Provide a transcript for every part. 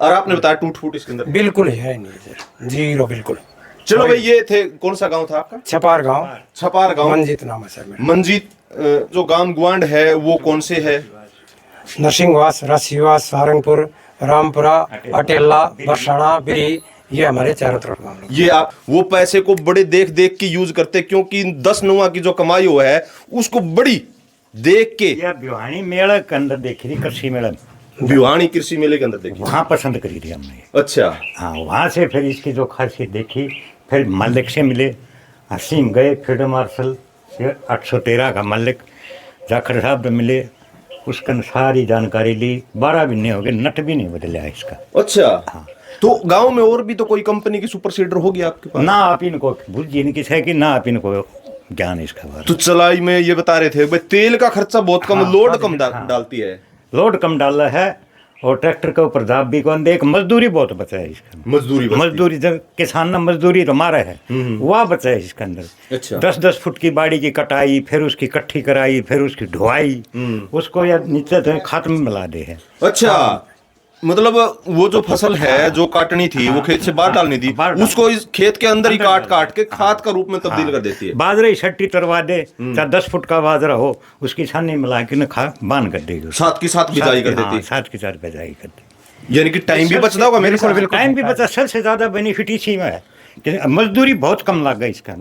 और आपने बताया टूट फूट इसके अंदर बिल्कुल है नहीं सर, जीरो बिल्कुल। चलो भाई, ये थे, कौन सा गांव था आपका? छपार गांव, छपार गांव, मंजीत नाम है सर मेरा। मंजीत। जो गांव ग्वांड है वो कौन से है? नरसिंहवास, राशीवास, सारंगपुर, रामपुरा, अटेला, बरसाना, बिरी, ये हमारे चारों तरफ गाँव लोग। ये आप वो पैसे को बड़े देख देख के यूज करते, क्योंकि 10 नुआ की जो कमाई हुआ है उसको बड़ी देख के। या भिवानी मेला के अंदर देखी थी, कृषि मेला में, भिवानी कृषि मेले के अंदर देखी। वहाँ पसंद करी थी हमने। अच्छा। हाँ, वहाँ से फिर इसकी जो खासियत देखी, फिर मलिक से मिले, हसीम गए फील्ड मार्शल 813 का मलिक जाखड़ साहब से मिले, उसका सारी जानकारी ली। 12 महीने हो गए, नट भी नहीं बदला इसका। अच्छा। हाँ। तो गांव में और भी तो कोई कंपनी की सुपर सीडर होगी आपके पास? ना आप इनको बुझ इनकी है कि ना आप इनको ज्ञान इसका बारे। तो चलाई में ये बता रहे थे भाई, तेल का खर्चा बहुत कम, हाँ, लोड कम हाँ। डालती है। लोड कम डाला है और ट्रैक्टर के ऊपर दाब भी कौन दे, मजदूरी बहुत बचा है इसका। मजदूरी जब किसान ना मजदूरी तो मारा है, वह बचा है इसके अंदर। अच्छा। 10-10 फुट की बाड़ी की कटाई, फिर उसकी कट्ठी कराई, फिर उसकी ढुआई, उसको या नीचे तो खाद में मिला दे है। अच्छा, मतलब वो जो फसल है जो काटनी थी, वो खेत से बाहर डालनी थी, उसको इस खेत के अंदर ही काट काट के खाद का रूप में तब्दील कर देती है। बाजरे की छट्टी तरवा दे, चाहे 10 फुट का बाजरा हो, उसकी छानी मिला के खाद बांध कर देगी, साथ के साथ बिजाई कर देती है। साथ के साथ बिजाई कर देती। यानी कि टाइम भी बचता होगा मेरे बिल्कुल, टाइम भी बचा। सबसे ज्यादा बेनिफिट इसी में है कि मजदूरी बहुत कम लग गई इसका।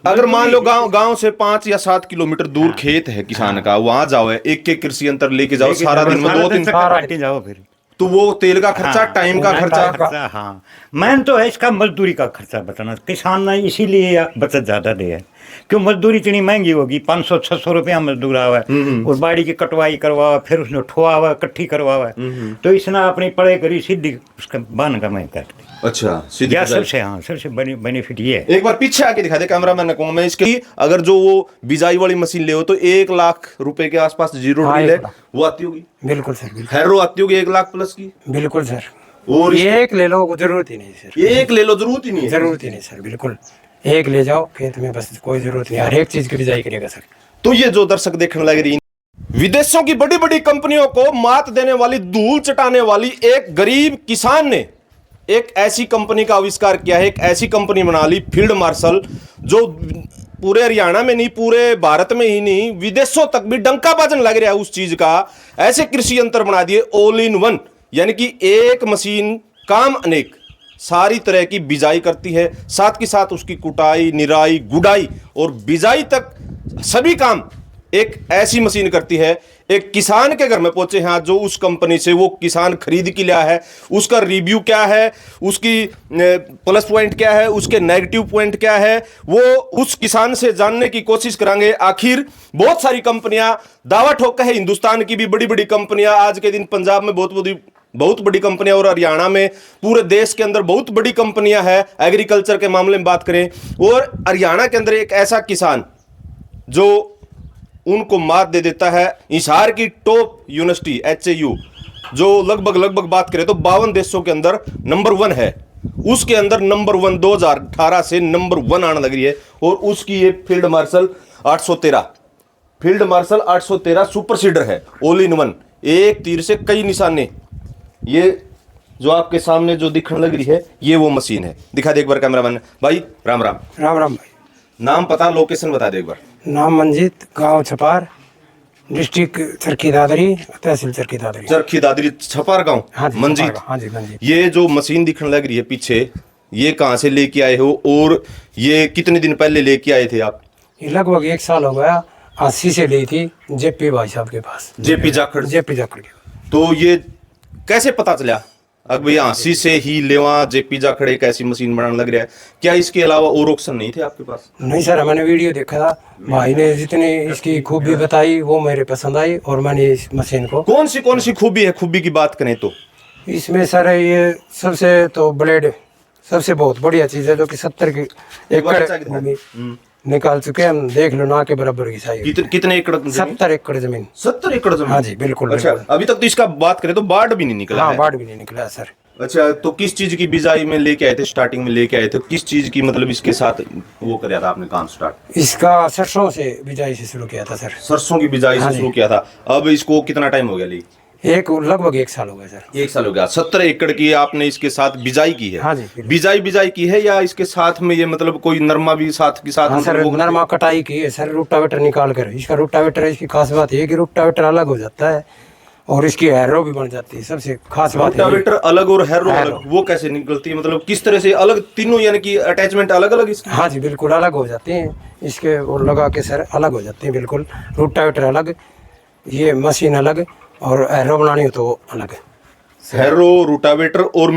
अगर मान लो गांव से 5 या 7 किलोमीटर दूर खेत है किसान का, वहां जाओ, एक कृषि अंतर लेके जाओ, सारा दिन में 2 दिन काटे जाओ, फिर तो वो तेल का खर्चा, टाइम का खर्चा। हाँ, मेन तो है इसका मजदूरी का खर्चा बचाना। किसान ने इसीलिए बचत ज्यादा दे है, क्यों मजदूरी इतनी महंगी होगी, 500-600 रुपया मजदूर आवा है, और बाड़ी की कटवाई करवावा, फिर उसने ठोआ हुआ, कट्ठी करवावा, तो इसने अपनी पढ़ाई करी सीधी उसका बान का मैं कर दी। अच्छा, सीधी सबसे, हाँ, सबसे बेनिफिट ये है। एक बार पीछे आके दिखा दे कैमरामैन ने कहूँ मैं, इसकी अगर जो वो बिजाई वाली मशीन ले हो तो 1 लाख रुपए के आसपास जीरो ड्रिल है, वो आती होगी? बिल्कुल सर, बिल्कुल। हैरो आती होगी 1 लाख प्लस की? बिल्कुल सर। और एक ले लो, जरूरत ही नहीं सर। एक ले लो, जरूरत ही नहीं है। जरूरत ही नहीं सर, बिल्कुल एक ले जाओ खेत में, बस कोई जरूरत नहीं, हर एक चीज की बिजाई करेगा सर। तो ये जो दर्शक देखने लग रही, विदेशों की बड़ी बड़ी कंपनियों को मात देने वाली, धूल चटाने वाली एक गरीब किसान ने एक ऐसी कंपनी का आविष्कार किया है, एक ऐसी कंपनी बना ली, फील्ड मार्शल, जो पूरे हरियाणा में नहीं, पूरे भारत में ही नहीं, विदेशों तक भी डंका बाजन लग रहा है उस चीज का। ऐसे कृषि यंत्र बना दिए ऑल इन वन, यानी कि एक मशीन काम अनेक, सारी तरह की बिजाई करती है, साथ के साथ उसकी कुटाई, निराई, गुड़ाई और बिजाई तक सभी काम एक ऐसी मशीन करती है। एक किसान के घर में पहुंचे हैं जो उस कंपनी से वो किसान खरीद के लिया है, उसका रिव्यू क्या है, उसकी प्लस पॉइंट क्या है, उसके नेगेटिव पॉइंट क्या है, वो उस किसान से जानने की कोशिश करेंगे। आखिर बहुत सारी कंपनियां दावा ठोका है, हिंदुस्तान की भी बड़ी बड़ी कंपनियां, आज के दिन पंजाब में बहुत बड़ी कंपनियां, और हरियाणा में, पूरे देश के अंदर बहुत बड़ी कंपनियां हैं एग्रीकल्चर के मामले में बात करें। और हरियाणा के अंदर एक ऐसा किसान जो उनको मात दे देता है, हिसार की टॉप यूनिवर्सिटी HAU, जो लगभग बात करें तो 52 देशों के अंदर नंबर 1 है, उसके अंदर नंबर 1 2018 से नंबर 1 आने लग रही है। और उसकी ये फील्ड मार्शल 813 सुपर सीडर है, ऑल इन वन, एक तीर से कई निशाने। ये जो आपके सामने जो दिखने लग रही है, ये वो मशीन है। दिखा दे एक बार कैमरामैन भाई। राम राम। राम राम भाई। नाम पता लोकेशन बता दे एक बार। नाम मंजीत, गांव छपार, डिस्ट्रिक्ट चरखी दादरी, तहसील चरखी दादरी। चरखी दादरी, छपार गांव। हाँ जी, मंजीत। हाँ जी, मंजीत। ये जो मशीन दिखने लग रही है पीछे, ये कहाँ से लेके आए हो और ये कितने दिन पहले लेके आए थे आप? ये लगभग 1 साल हो गया, 80 से ली थी जेपी भाई साहब के पास। जेपी जाखड़ के। तो ये कैसे पता चला अब भैया 80 से ही लेवा जेपी जाखड़ एक ऐसी मशीन बनाने लग रहा है? क्या इसके अलावा और ऑप्शन नहीं थे आपके पास? नहीं सर, मैंने वीडियो देखा था, भाई ने जितनी इसकी खूबी बताई वो मेरे पसंद आई, और मैंने इस मशीन को। कौन सी खूबी है? खूबी की बात करें तो इसमें सर ये सबसे तो ब्लेड सबसे बहुत बढ़िया चीज है, जो कि 70 की एकड़ निकाल चुके हैं हम, देख लो ना के बराबर की साइज। कितने एकड़? 70 एकड़ जमीन। 70 एकड़ जमीन? हाँ जी, बिल्कुल। अच्छा, अभी तक तो इसका बात करें तो बाढ़ भी नहीं निकला। हाँ, बाढ़ भी नहीं निकला सर। अच्छा, तो किस चीज की बिजाई में लेके आए थे, स्टार्टिंग में लेके आए थे? किस चीज की मतलब इसके साथ वो कराया था आपने काम स्टार्ट? इसका सरसों से बिजाई से शुरू किया था सर। सरसों की बिजाई से शुरू किया था। अब इसको कितना टाइम हो गया ली? एक लगभग 1 साल हो गया सर। 1 साल हो गया। 70 एकड़ की आपने इसके साथ बिजाई की है? हाँ जी, बिल्कुल। बिजाई की है या इसके साथ में ये मतलब कोई नरमा भी साथ के साथ? हाँ सर, मतलब वो नरमा कटाई की है सर, रूटावेटर निकाल कर। इसका रूटावेटर, इसकी खास बात ये है कि रूटावेटर अलग हो जाता है और इसकी हैरो भी बन जाती है, सबसे खास बात है। रोटावेटर अलग और हैरो अलग, वो कैसे निकलती है? मतलब किस तरह से अलग तीनों, यानी कि अटैचमेंट अलग अलग इसकी? हाँ जी बिल्कुल अलग हो जाते हैं इसके, और लगा के सर अलग हो जाते हैं बिल्कुल। रूटावेटर अलग, ये मशीन अलग, और हैरो बनानी हो तो अलग है। हैरो, रोटावेटर और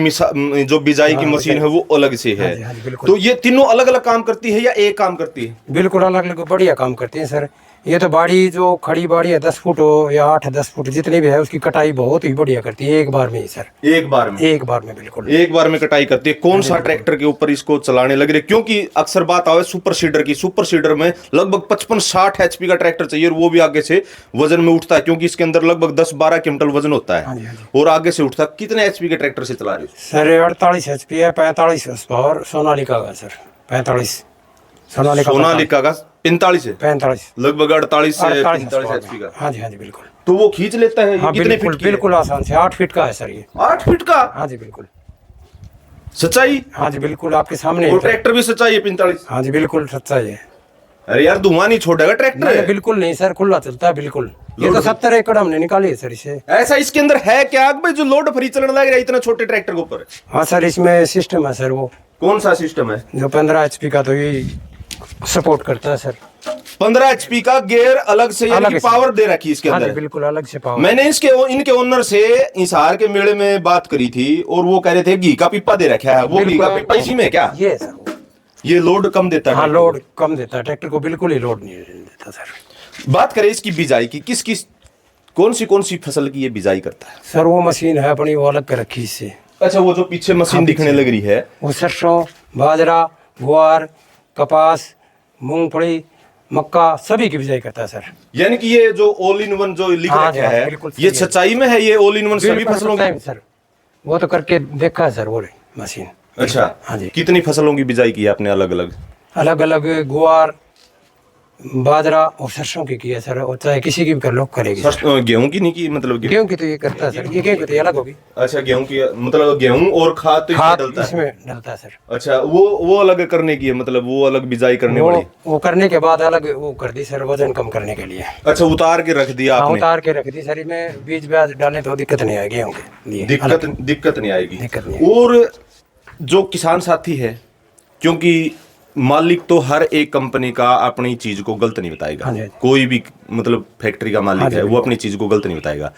जो बिजाई की मशीन है वो अलग से है। हाँ जी, बिल्कुल। तो ये तीनों अलग अलग काम करती है या एक काम करती है? बिल्कुल अलग अलग बढ़िया काम करते हैं सर। ये तो बाड़ी, जो खड़ी बाड़ी है 10 फुट हो या 8-10 फुट जितनी भी है, उसकी कटाई बहुत ही बढ़िया करती है एक बार में ही सर। एक बार में? एक बार में बिल्कुल एक बार में कटाई करती है। कौन सा ट्रैक्टर के ऊपर इसको चलाने लग रहे? क्योंकि अक्सर बात आवे सुपर सीडर की। सुपर सीडर में लगभग 55-60 HP का ट्रैक्टर चाहिए और वो भी आगे से वजन में उठता है, क्योंकि इसके अंदर लगभग 10-12 क्विंटल वजन होता है। हाँ जी, हाँ जी। और आगे से उठता है। कितने HP के ट्रैक्टर से चला रहे हो? सर 48 HP है, 45 horsepower सोनालिका का सर। 45 सोनालिका का 45 है, 45 लगभग 48 से 45 horsepower HP का। हाँ जी, हाँ जी बिल्कुल। तो वो खींच लेता है? हाँ कितने बिल्कुल, फीट की है? बिल्कुल आसान से 8 फीट का है सर ये। 8 फीट का? हाँ जी बिल्कुल। सच्चाई? हाँ जी बिल्कुल, आपके सामने वो है। ट्रैक्टर भी सच्चाई है 45? हाँ जी बिल्कुल सच्चाई है। अरे यार धुआं नहीं छोड़ेगा ट्रैक्टर नहीं, है? बिल्कुल नहीं सर, खुला चलता है बिल्कुल। ये तो 70 एकड़ हमने निकाली है सर इसे। ऐसा इसके अंदर है क्या भाई जो लोड फ्री चलने लग रहा है इतना छोटे ट्रैक्टर के ऊपर? हाँ सर, इसमें सिस्टम है सर, वो कौन सा सिस्टम है? जो 15 HP का तो यही सपोर्ट करता है सर। 15 HP का गियर अलग से, यानी अलग कि है सर। पावर दे रखी है इसके हाँ जी अंदर? बिल्कुल अलग से पावर। मैंने इनके ओनर से हिसार के मेले में बात करी थी और वो कह रहे थे घी का पिप्पा दे रखा है। वो घी का पिप्पा इसी में है क्या? ये सर, ये लोड कम देता है? हाँ लोड कम देता है ट्रैक्टर को, बिल्कुल ही लोड नहीं देता सर। बात करें इसकी बिजाई की, किस कौन सी फसल की ये बिजाई करता है? सर वो मशीन है अपनी, वो अलग कर रखी इससे। अच्छा, वो जो पीछे मशीन दिखने लग रही है, वो सरसों, बाजरा, ग्वार, कपास, मूंगफली, मक्का सभी की बिजाई करता है सर। यानी कि ये जो ऑल इन वन जो लिख हाँ रखा जी, हाँ, है, बिल्कुल सही ये है। सच्चाई में है? ये ऑल इन वन सभी बिल्कुल फसलों सच्चाई की? में सर, वो तो करके देखा है सर वो मशीन। अच्छा, हाँ जी। कितनी फसलों की बिजाई की है आपने अलग अलग? अलग अलग ग्वार, बाजरा और सरसों की है सर, और चाहे किसी की भी कर लो करेगी। गेहूं की नहीं की? मतलब गेहूं की तो ये करता है सर, ये गेहूं की तो ये अलग होगी। अच्छा, गेहूं की मतलब गेहूं और खाद तो इसमें खाद डलता है? इसमें डलता है सर। अच्छा, वो अलग करने की है, मतलब वो अलग बिजाई करने वाली? वो करने के बाद अलग वो कर दी सर, वजन कम करने के लिए। अच्छा, उतार के रख दिया हाँ आपने? उतार के रख दी सर, इसमें बीज ब्याज डालने तो दिक्कत नहीं आएगी गेहूं के लिए। दिक्कत नहीं आएगी। दिक्कत नहीं और जो किसान साथी है, क्योंकि मालिक तो हर एक कंपनी का अपनी चीज को गलत नहीं बताएगा। हाँ जी, हाँ जी। कोई भी मतलब फैक्ट्री का मालिक हाँ जी, है, वो अपनी चीज को गलत नहीं बताएगा।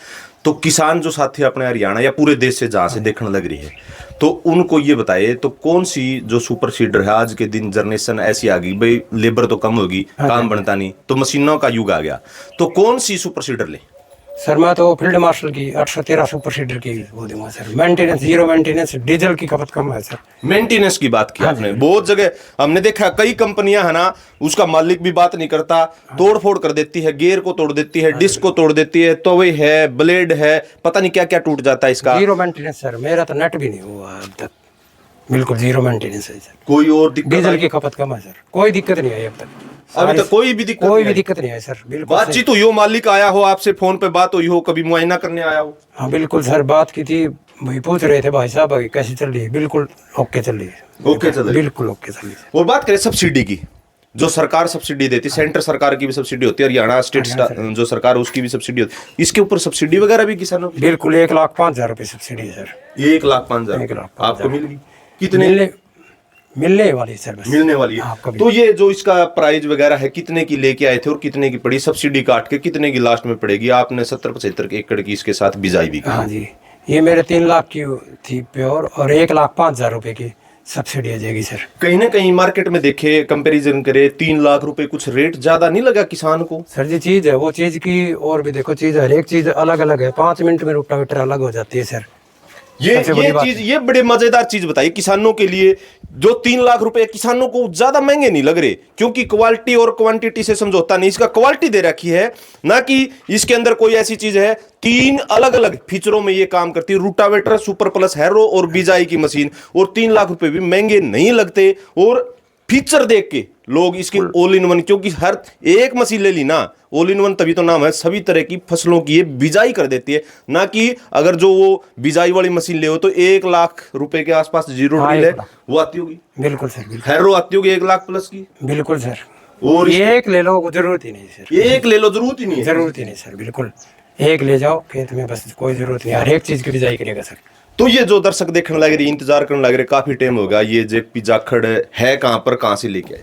तो किसान जो साथी अपने हरियाणा या पूरे देश से जहां से देखने लग रही है, तो उनको ये बताइए, तो कौन सी जो सुपर सीडर है, आज के दिन जनरेशन ऐसी आ गई भाई, लेबर तो कम होगी, काम बनता नहीं, तो मशीनों का युग आ गया, तो कौन सी सुपर सीडर ले? सर मैं तो फील्ड मार्शल की 813 सुपर सीडर की वो दूंगा sir. Maintenance, zero maintenance, diesel की खपत कम है सर। मेंटेनेंस की बात की आपने, बहुत जगह हमने देखा, कई कंपनियां है ना, उसका मालिक भी बात नहीं करता, तोड़ फोड़ कर देती है, गियर को तोड़ देती है, डिस्क को तोड़ देती है, तवे है, ब्लेड है, पता नहीं क्या क्या टूट जाता है इसका। जीरो मेंटेनेंस सर, मेरा तो नेट भी नहीं हुआ अब तक, बिल्कुल जीरो मेंटेनेंस है सर। कोई और दिक्कत? डीजल की खपत कम है सर, कोई दिक्कत नहीं आई अब तक। अभी तक कोई भी दिक्कत कोई नहीं भी आई? दिक्कत नहीं आई सर, बिल्कुल सही। बातचीत हुई हो, मालिक आया हो आपसे, फोन पे बात हुई हो, कभी मुआयना करने आया हो? हाँ बिल्कुल सर, बात की थी, भाई पूछ रहे थे भाई साहब भाई कैसी चल रही है, बिल्कुल ओके चल रही है। ओके चल रही है। बिल्कुल ओके चल रही है। और बात करें सब्सिडी की, जो सरकार सब्सिडी देती है, सेंटर सरकार की भी सब्सिडी होती है, हरियाणा स्टेट जो सरकार उसकी भी सब्सिडी होती है, इसके ऊपर सब्सिडी वगैरह भी किसानों की? बिल्कुल 1,05,000 रुपए सब्सिडी है सर। 1,05,000 1,05,000 आपको मिल गई? कितने मिलने वाली है सर, बस मिलने वाली है? आपका भी। तो ये जो इसका प्राइस वगैरह है, कितने की लेके आए थे और कितने की पड़ी सब्सिडी काट के, कितने की लास्ट में पड़ेगी? आपने 70-75 एकड़ की इसके साथ बिजाई भी की। हाँ जी, ये मेरे 3 लाख की थी प्योर, और 1,05,000 रुपए की सब्सिडी आ जाएगी सर। कहीं ना कहीं मार्केट में देखे, कंपैरिजन करे, 3 लाख रुपए कुछ रेट ज्यादा नहीं लगा किसान को? सर जी चीज है वो चीज की, और भी देखो चीज, हर एक चीज अलग अलग है। 5 मिनट में रोटावेटर अलग हो जाती है सर। ये सबसे बड़ी बात चीज, ये बड़े मजेदार चीज बताइए किसानों के लिए, जो 3 लाख रुपए किसानों को ज्यादा महंगे नहीं लग रहे, क्योंकि क्वालिटी और क्वांटिटी से समझौता नहीं, इसका क्वालिटी दे रखी है ना, कि इसके अंदर कोई ऐसी चीज है। 3 अलग अलग फीचरों में ये काम करती है, रूटावेटर, सुपर प्लस, हैरो और बिजाई की मशीन, और 3 लाख रुपए भी महंगे नहीं लगते। और फीचर देख के लोग इसके ऑल इन वन, क्योंकि हर एक मशीन ले ली ना, ऑल इन वन तभी तो नाम है, सभी तरह की फसलों की ये बिजाई कर देती है। ना कि अगर जो वो बिजाई वाली मशीन ले हो तो 1 लाख रुपए के आसपास जीरो हाँ, ड्रिल है, 1 लाख। वो आती होगी, बिल्कुल सर, बिल्कुल हैरो आती होगी 1 लाख प्लस की। बिल्कुल सर। और एक ले लो, जरूरत ही नहीं सर, एक ले लो, जरूरत ही नहीं है। जरूरत ही नहीं सर, बिल्कुल एक ले जाओ खेत में, बस कोई जरूरत नहीं, हर एक चीज की बिजाई करेगा सर। तो ये जो दर्शक देखने लग रही, इंतजार करने लग रहे, काफी टाइम होगा, ये जे पिजाखड़ है कहाँ पर, कहाँ से लेके आए?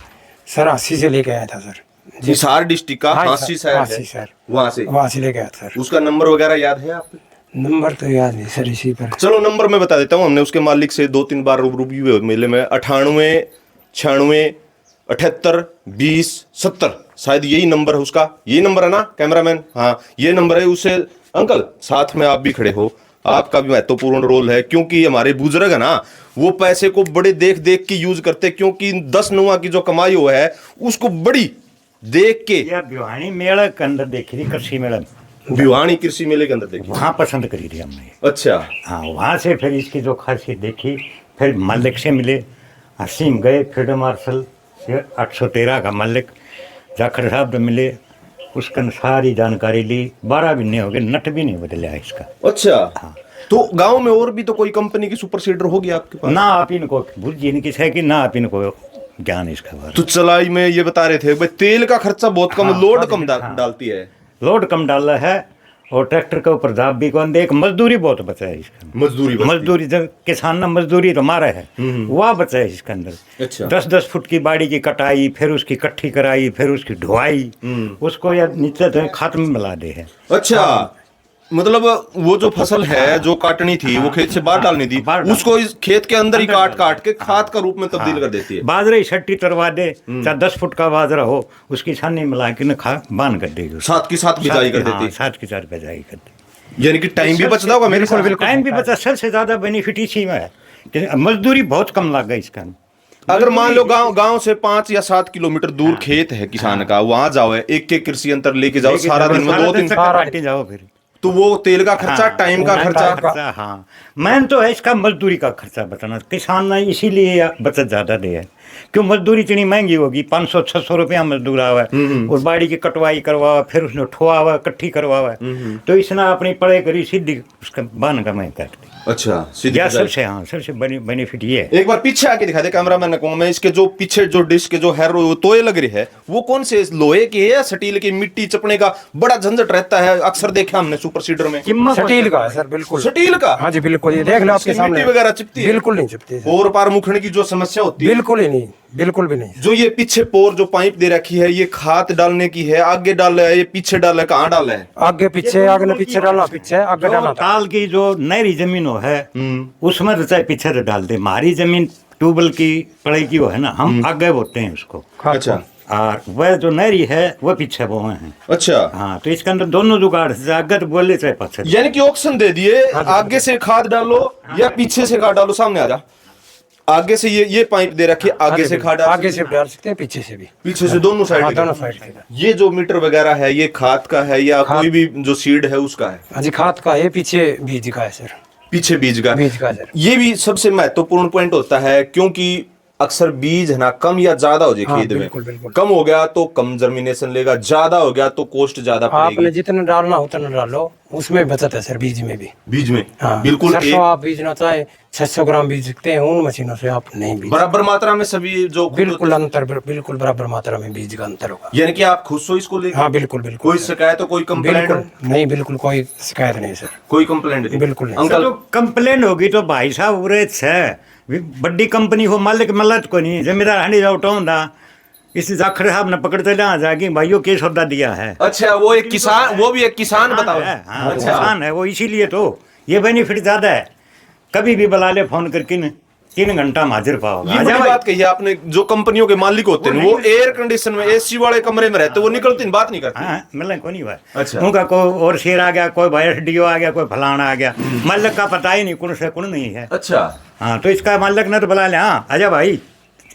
सर 80 से लेके आया था सर। हिसार डिस्ट्रिक्ट का हाँ, हांसी शहर हांसी है, शहर। वहां से लेके आया था सर। उसका नंबर वगैरह याद है आपको? नंबर तो याद नहीं सर, इसी पर। चलो नंबर मैं बता देता हूँ, हमने उसके मालिक से 2-3 बार रूबरू भी हुए मेले में। 98 96 78 20 70, शायद यही नंबर है उसका, यही नंबर है ना कैमरामैन? हाँ ये नंबर है। उसे अंकल साथ में आप भी खड़े हो, आपका भी महत्वपूर्ण रोल है, क्योंकि हमारे बुजुर्ग है ना, वो पैसे को बड़े देख देख के यूज करते, क्योंकि 10 नुआ की जो कमाई हुआ है उसको बड़ी देख के। या भिवानी मेला के अंदर देखी थी, कृषि मेला में, भिवानी कृषि मेले के अंदर देखी। वहाँ पसंद करी थी हमने। अच्छा हाँ, वहाँ से फिर इसकी जो खासियत देखी, फिर मलिक से मिले, हसीम गए फील्ड मार्शल 813 का मलिक जाखड़ साहब से मिले, उसका सारी जानकारी ली। 12 महीने हो गए, नट भी नहीं बदला इसका। अच्छा हाँ। तो गांव में और भी तो कोई कंपनी की सुपर सीडर होगी आपके पास? ना आप इनको बुझी इनकी है कि ना आप इनको ज्ञान इसका बारे। तो चलाई में ये बता रहे थे भाई तेल का खर्चा बहुत कम, हाँ, लोड कम हाँ। डालती है, लोड कम डाला है, और ट्रैक्टर के ऊपर दाब भी कौन दे, एक मजदूरी बहुत बचा है इसका। मजदूरी जब किसान ना मजदूरी तो मारा है, वह बचा है इसके अंदर। अच्छा। 10-10 फुट की बाड़ी की कटाई, फिर उसकी कट्ठी कराई, फिर उसकी ढुआई, उसको या नीचे तो खाद में मिला दे है। अच्छा मतलब वो जो फसल है जो काटनी थी, वो खेत से बाहर डालनी थी, उसको इस खेत के अंदर ही काट काट के खाद का रूप में तब्दील कर देती है। बाजरे की छट्टी तरवा दे, चाहे 10 फुट का बाजरा हो, उसकी छानी मिला के न खा बांध कर देगी, साथ की साथ बिजाई कर देती है। साथ की साथ बिजाई कर देती। यानी कि टाइम भी बचता होगा मेरे हिसाब से। टाइम भी बचा, सबसे ज्यादा बेनिफिट इसी में है कि मजदूरी बहुत कम लग गई इसका। अगर मान लो गांव से 5 या 7 किलोमीटर दूर खेत है किसान का, वहां जाओ, एक कृषि अंतर लेके जाओ, सारा दिन में 2 दिन काटे जाओ, फिर तो वो तेल का खर्चा, टाइम का खर्चा। हाँ, मैन तो है इसका मजदूरी का खर्चा बताना। किसान ना इसीलिए बचत ज्यादा दे है, क्यों मजदूरी इतनी महंगी होगी, 500-600 रुपया मजदूर आवा है, और बाड़ी की कटवाई करवावा, फिर उसने ठोआवा, कट्ठी करवावा, तो इसने अपनी पढ़ाई करी सीधी उसका बान का मैं काट दी। अच्छा या सबसे हाँ सबसे बेनिफिट ये है। एक बार पीछे आके दिखा दे कैमरामैन को, मैं इसके जो पीछे जो डिश के जो हैरो तोय लग रही है, वो कौन से लोहे की है या स्टील की? मिट्टी चपने का बड़ा झंझट रहता है, अक्सर देखा हमने सुपर सीडर में। स्टील का है सर, बिल्कुल स्टील का। हाँ जी बिल्कुल, ये देख लो आपके सामने, मिट्टी वगैरह चिपती है? बिल्कुल नहीं चिपती है। और पार मुखने की जो समस्या होती है, बिल्कुल ही नहीं, बिल्कुल भी नहीं। जो ये पीछे पोर जो पाइप दे रखी है, ये खाद डालने की है, आगे डाला है, ये पीछे डाला है, कहाँ डाला है? आगे पीछे, आगे ने पीछे डालना, पीछे आगे डालना। ताल की जो नहरी जमीन हो है उसमें तो चाहे पीछे तो डाल दे, हमारी जमीन ट्यूबवेल की पड़ाई की वो है ना, हम आगे बोते हैं उसको। अच्छा, और वह जो नहरी है वो पीछे बोए हैं। अच्छा हाँ, तो इसके अंदर दोनों जुगाड़ है, आगे तो बोले चाहे पीछे। यानी कि ऑप्शन दे दिए, आगे से खाद डालो या पीछे से खाद डालो। सामने आ जा, आगे से ये पाइप दे रखी है, आगे से खाद आगे से डाल सकते हैं, पीछे से भी, पीछे से दोनों साइड। दोनों साइड से। ये जो मीटर वगैरह है, ये खाद का है या कोई भी जो सीड है उसका है? हाँ जी, खाद का है, पीछे बीज का है सर। पीछे बीज का सर। ये भी सबसे महत्वपूर्ण पॉइंट होता है, क्योंकि अक्सर बीज है ना कम या ज्यादा हो जाए खेत में। बिल्कुल। कम हो गया तो कम जर्मिनेशन लेगा, ज्यादा हो गया तो कॉस्ट ज्यादा आपने पड़ेगी। जितना डालना उतना डालो, उसमें बचत है सर, बीज में भी। बीज में हाँ, बिल्कुल सरसों आप बीजना चाहे 600 ग्राम बीज सकते हैं, उन मशीनों से आप नहीं बीज। बराबर मात्रा में सभी जो बिल्कुल अंतर, बिल्कुल बराबर मात्रा में बीज का अंतर होगा। यानी कि आप खुश हो इसको लेकर? हाँ बिल्कुल बिल्कुल। कोई शिकायत हो, कोई कंप्लेंट? नहीं, बिल्कुल कोई शिकायत नहीं सर, कोई कंप्लेंट नहीं? बिल्कुल नहीं। अंकल तो कंप्लेन होगी तो भाई साहब उरे है, बड़ी कंपनी हो, मालिक मलत को नहीं, जिम्मेदार हनी जाओ टोंदा, इस जाखड़ साहब ने पकड़ते ले जाके भाइयों के सौदा दिया है। अच्छा, वो एक किसान, वो भी एक किसान बताओ। हाँ, किसान है वो, इसीलिए तो ये बेनिफिट ज्यादा है। कभी भी बुला ले फोन करके न, 3 घंटा में हाजिर पाओ। ये बड़ी बात कही आपने, जो कंपनियों के मालिक होते हैं वो एयर कंडीशन में एसी वाले कमरे में रहते, वो निकलते बात नहीं करते। हाँ, मतलब कोई नहीं बात। अच्छा। उनका कोई और शेर आ गया, कोई वायरस डीओ आ गया, कोई फलाना आ गया, मालिक का पता ही नहीं कौन से कौन नहीं है। अच्छा हाँ, तो इसका मालिक ने तो बुला ले, हाँ आजा भाई,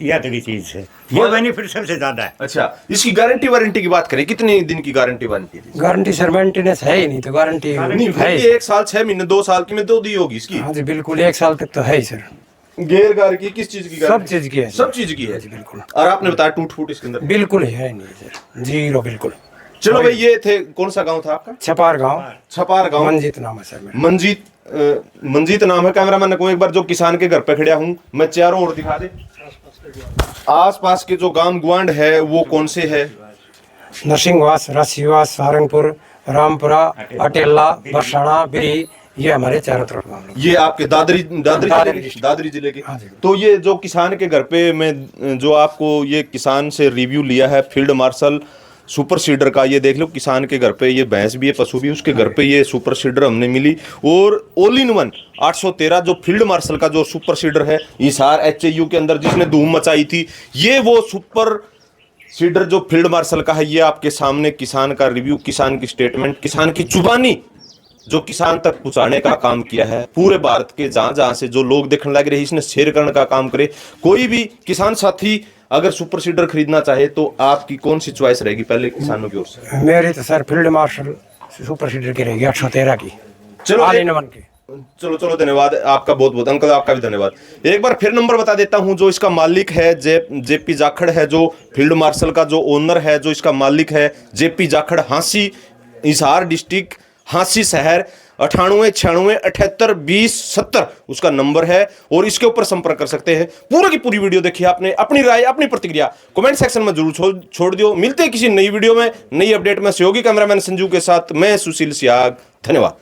यह तेरी चीज है, ये बेनिफिट सबसे ज्यादा है। अच्छा, इसकी गारंटी वारंटी की बात करें, कितने दिन की गारंटी वारंटी थी? गारंटी सर मेंटेनेंस है ही नहीं, तो गारंटी नहीं, है। 1 साल 6 महीने 2 साल की में तो दी होगी इसकी। हाँ जी बिल्कुल, 1 साल तक तो है ही सर। घेर गार की किस चीज की गार सब है? चीज की है सब चीज की है जी, बिल्कुल। और आपने बताया टूट फूट इसके अंदर बिल्कुल है नहीं सर, जीरो बिल्कुल। चलो भाई ये थे कौन सा गांव था आपका छपार गांव, छपार गांव मंजीत नाम है सर मेरा। मंजीत नाम है। कैमरामैन को एक बार जो किसान के घर पे खड़ा हूं मैं चारों ओर दिखा दे आसपास के जो गांव गुआंड है वो कौन से है नरसिंहवास, राशीवास, सारंगपुर, रामपुरा, अटेला, बरसाना, बिरी, ये हमारे चारों तरफ गाँव लोग। ये आपके दादरी जिले के हाँ जी। तो ये जो किसान के घर पे मैं जो आपको ये किसान से रिव्यू लिया है फील्ड मार्शल सुपर सीडर का, ये देख लो किसान के घर पे ये भैंस भी है पशु भी, उसके घर पे ये सुपर सीडर हमने मिली। और ऑल इन वन 813 जो फील्ड मार्शल का जो सुपर सीडर है हिसार HAU के अंदर जिसने धूम मचाई थी, ये वो सुपर सीडर जो फील्ड मार्शल का है। ये आपके सामने किसान का रिव्यू, किसान की स्टेटमेंट, किसान की जुबानी जो किसान तक पहुंचाने का काम किया है पूरे भारत के जहां जहां से जो लोग देखने लग रहे हैं इसने शेयर करने का काम करे। कोई भी किसान साथी अगर सुपर सीडर खरीदना चाहे तो आपकी कौन सी चॉइस रहेगी पहले किसानों की ओर से? मेरी तो sir field marshal super seeder की रहेगी 813 की। चलो ऑल इन वन की। चलो धन्यवाद आपका, बहुत बहुत अंकल आपका भी धन्यवाद। एक बार फिर नंबर बता देता हूं जो इसका मालिक है जेपी जाखड़ है, जो फील्ड मार्शल का जो ओनर है, जो इसका मालिक है जेपी जाखड़, हांसी हिसार डिस्ट्रिक्ट, हांसी शहर, 9896782070 उसका नंबर है और इसके ऊपर संपर्क कर सकते हैं। पूरा की पूरी वीडियो देखिए आपने, अपनी राय अपनी प्रतिक्रिया कमेंट सेक्शन में जरूर छोड़ दियो। मिलते हैं किसी नई वीडियो में नई अपडेट में। सहयोगी कैमरामैन संजू के साथ मैं सुशील सियाग, धन्यवाद।